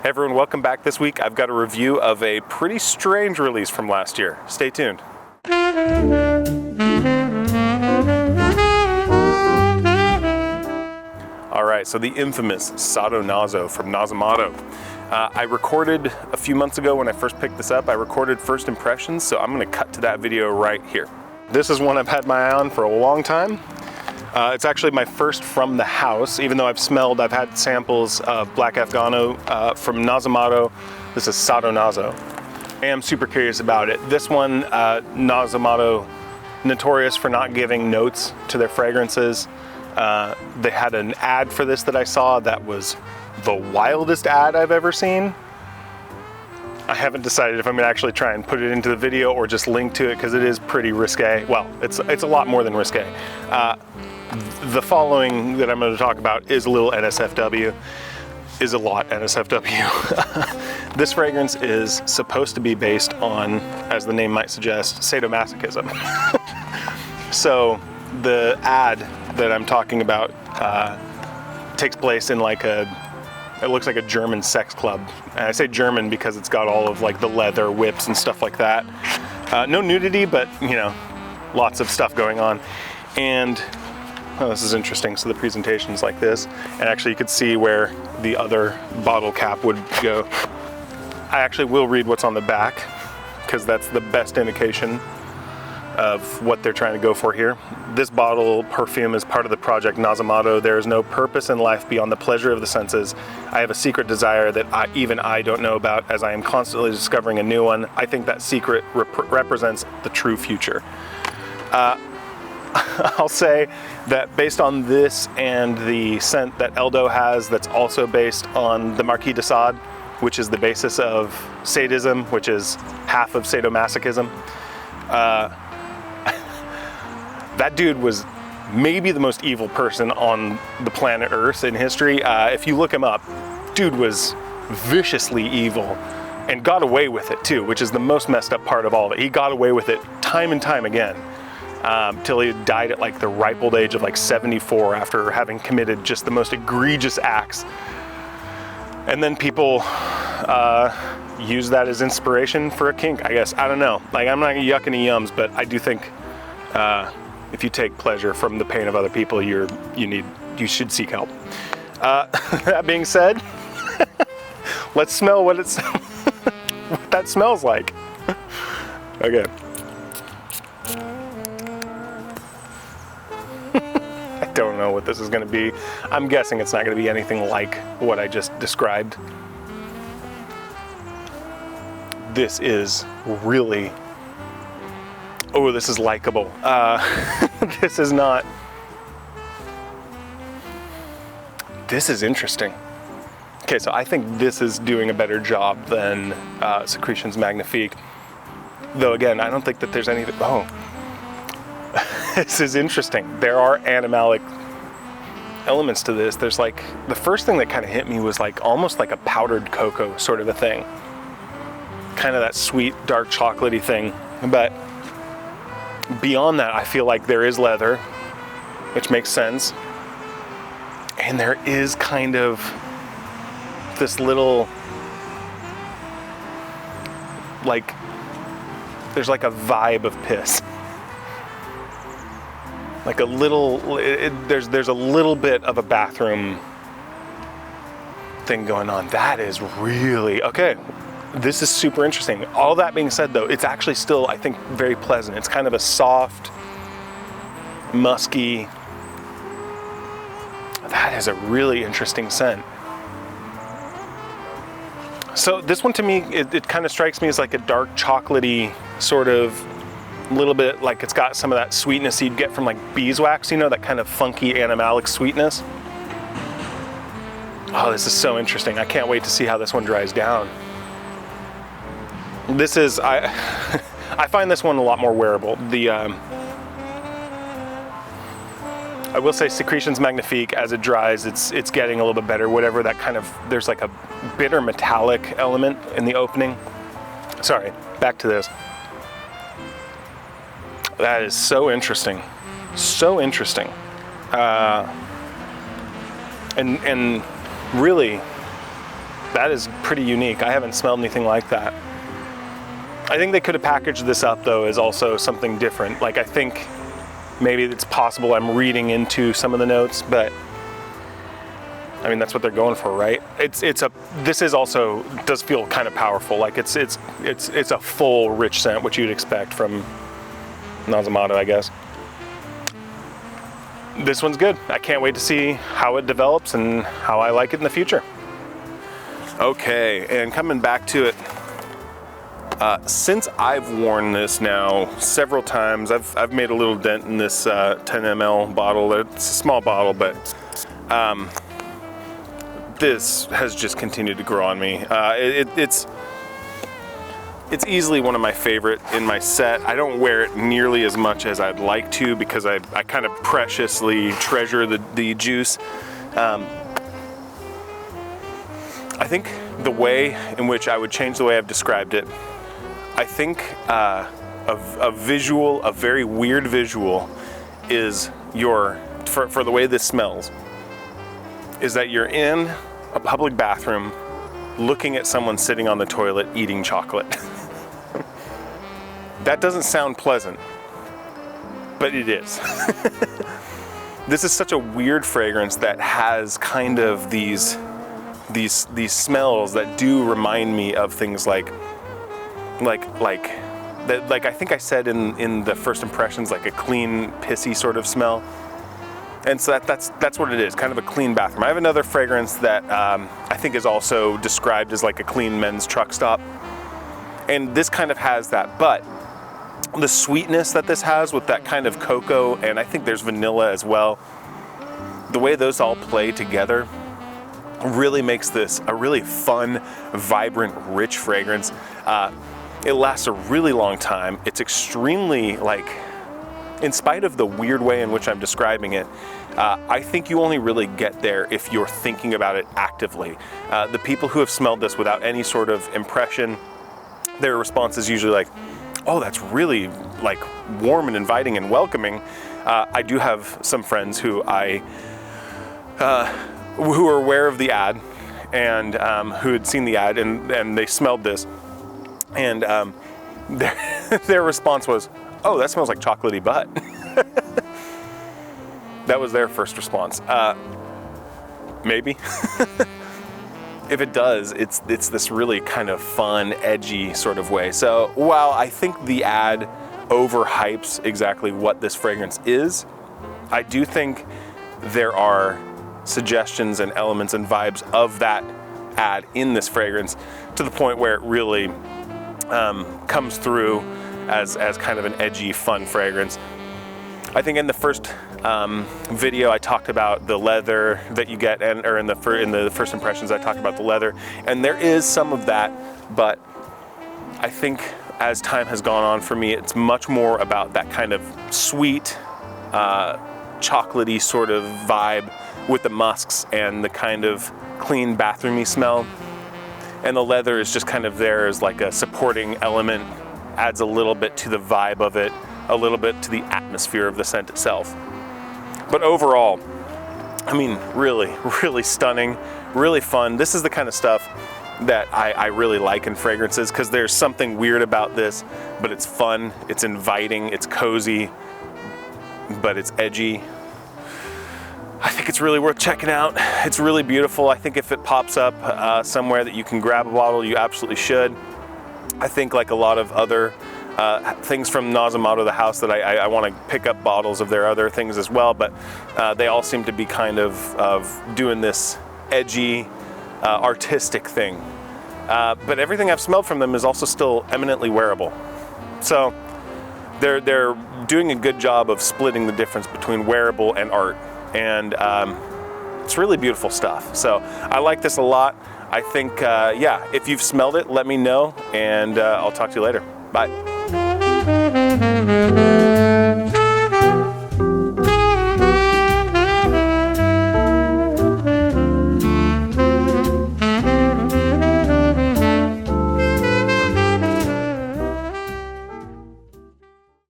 Hey everyone, welcome back. This week I've got a review of a pretty strange release from last year. Stay tuned. Alright, so the infamous Sadonaso from Nasomatto. I recorded a few months ago when I first picked this up. I recorded first impressions, so I'm going to cut to that video right here. This is one I've had my eye on for a long time. It's actually my first from the house, even though I've had samples of Black Afghano from Nasomatto. This is Sadonaso. I am super curious about it. This one, Nasomatto, notorious for not giving notes to their fragrances. They had an ad for this that I saw that was the wildest ad I've ever seen. I haven't decided if I'm gonna actually try and put it into the video or just link to it because it is pretty risque. Well, it's a lot more than risque. The following that I'm going to talk about is a little NSFW, is a lot NSFW. This fragrance is supposed to be based on, as the name might suggest, sadomasochism. So the ad that I'm talking about takes place in it looks like a German sex club. And I say German because it's got all of like the leather whips and stuff like that. No nudity, but you know, lots of stuff going on. And oh, this is interesting. So the presentation's like this, and actually you could see where the other bottle cap would go. I actually will read what's on the back because that's the best indication of what they're trying to go for here. This bottle perfume is part of the project Nasomatto. There is no purpose in life beyond the pleasure of the senses. I have a secret desire that even I don't know about, as I am constantly discovering a new one. I think that secret represents the true future. I'll say that based on this and the scent that Eldo has, that's also based on the Marquis de Sade, which is the basis of sadism, which is half of sadomasochism. That dude was maybe the most evil person on the planet Earth in history. If you look him up, dude was viciously evil and got away with it too, which is the most messed up part of all of it. He got away with it time and time again. Till he died at like the ripe old age of like 74 after having committed just the most egregious acts. And then people use that as inspiration for a kink, I guess. I don't know. Like, I'm not gonna yuck any yums, but I do think if you take pleasure from the pain of other people, you should seek help. That being said, let's smell what what that smells like. Okay. I don't know what this is going to be. I'm guessing it's not going to be anything like what I just described. This is really, oh, this is likable. This is not, this is interesting. Okay, so I think this is doing a better job than Secretions Magnifique. Though again, I don't think that there's anything, oh. This is interesting. There are animalic elements to this. There's like, the first thing that kind of hit me was like almost like a powdered cocoa sort of a thing. Kind of that sweet, dark chocolatey thing. But beyond that, I feel like there is leather, which makes sense. And there is kind of this little, like, there's like a vibe of piss. Like a little, there's a little bit of a bathroom thing going on. That is really, okay, this is super interesting. All that being said though, it's actually still, I think, very pleasant. It's kind of a soft, musky, that is a really interesting scent. So this one to me, it kind of strikes me as like a dark chocolatey sort of, little bit like it's got some of that sweetness you'd get from like beeswax, you know, that kind of funky animalic sweetness. Oh, this is so interesting. I can't wait to see how this one dries down. This is, I find this one a lot more wearable. I will say Secretions Magnifique, as it dries, it's getting a little bit better. Whatever that kind of, there's like a bitter metallic element in the opening. Sorry, back to this. That is so interesting. So interesting. And really, That is pretty unique. I haven't smelled anything like that. I think they could have packaged this up though as also something different. Like I think maybe it's possible I'm reading into some of the notes, but I mean that's what they're going for, right? This is also does feel kind of powerful. Like it's a full rich scent, which you'd expect from Nasomatto, I guess. This one's good. I can't wait to see how it develops and how I like it in the future. Okay, and coming back to it, since I've worn this now several times, I've made a little dent in this 10 ml bottle. It's a small bottle, but this has just continued to grow on me. It's easily one of my favorite in my set. I don't wear it nearly as much as I'd like to because I kind of preciously treasure the juice. I think the way in which I would change the way I've described it, I think a very weird visual is for the way this smells, is that you're in a public bathroom looking at someone sitting on the toilet eating chocolate. That doesn't sound pleasant, but it is. This is such a weird fragrance that has kind of these smells that do remind me of things like I think I said in the first impressions, like a clean, pissy sort of smell. And so that's what it is, kind of a clean bathroom. I have another fragrance that I think is also described as like a clean men's truck stop. And this kind of has that, but the sweetness that this has with that kind of cocoa, and I think there's vanilla as well, the way those all play together really makes this a really fun, vibrant, rich fragrance. It lasts a really long time. It's extremely, like, in spite of the weird way in which I'm describing it, I think you only really get there if you're thinking about it actively. The people who have smelled this without any sort of impression, their response is usually like, oh, that's really like warm and inviting and welcoming. I do have some friends who who are aware of the ad and who had seen the ad and they smelled this, and their response was, oh, that smells like chocolatey butt. That was their first response. Maybe. If it does, it's this really kind of fun, edgy sort of way. So while I think the ad overhypes exactly what this fragrance is, I do think there are suggestions and elements and vibes of that ad in this fragrance to the point where it really comes through as kind of an edgy, fun fragrance. I think in the first video I talked about the leather that you get, or in the first impressions I talked about the leather, and there is some of that, but I think as time has gone on for me, it's much more about that kind of sweet, chocolatey sort of vibe with the musks and the kind of clean bathroomy smell. And the leather is just kind of there as like a supporting element, adds a little bit to the vibe of it, a little bit to the atmosphere of the scent itself. But overall, I mean, really, really stunning, really fun. This is the kind of stuff that I really like in fragrances, because there's something weird about this, but it's fun, it's inviting, it's cozy, but it's edgy. I think it's really worth checking out. It's really beautiful. I think if it pops up somewhere that you can grab a bottle, you absolutely should. I think like a lot of other things from Nasomatto, the house, that I want to pick up bottles of their other things as well, but they all seem to be kind of doing this edgy, artistic thing. But everything I've smelled from them is also still eminently wearable. So they're doing a good job of splitting the difference between wearable and art. And it's really beautiful stuff. So I like this a lot. I think, yeah, if you've smelled it, let me know, and I'll talk to you later. Bye.